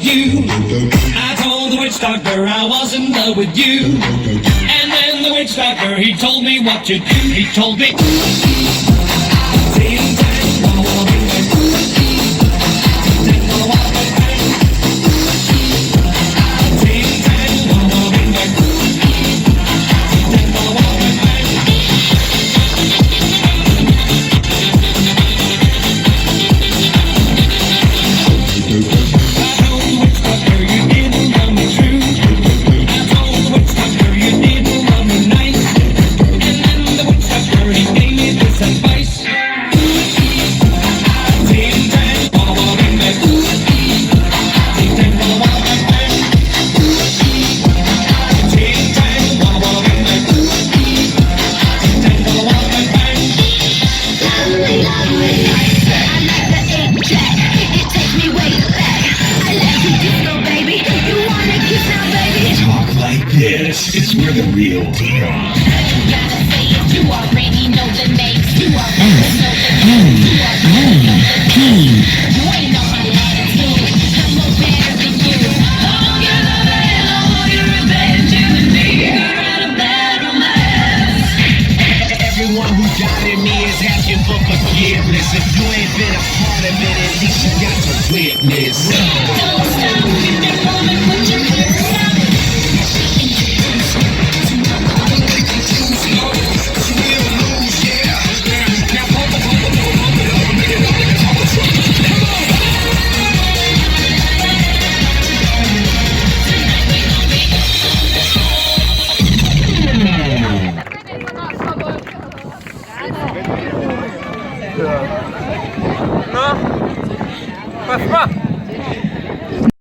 you. I told the witch doctor I was in love with you. And then the witch doctor, he told me what to do. He told me ting tang, wah wah bing bang. Ting tang, wah wah bang bang. Ting tang, wah wah bing bang. Ting tang, wah wah bang bang. I told the witch doctor you didn't love me true. I told the witch doctor you didn't love me nice. And then the witch doctor, he gave me this advice. Ting tang, wah wah bing bang. Ting tang, wah wah bang bang. Ting tang, wah wah bing bang. Ting tang, wah wah bang bang. Lovely, lovely. I like the X-Jack. It takes me way back. I like to disco, baby. You wanna kiss now, baby? Talk like this. It's we're the real deal. You gotta say it. You already know the names. You already know the names. You already know the names. You ain't on my latitude. I'm more better than you. The more you love it, the more you revenge. You and me could write a bad romance. Everyone who doubted me is asking for forgiveness. If you ain't been a part of it, at least you got to witness. Don't stop, keep it rolling, put your hands up. Yeah.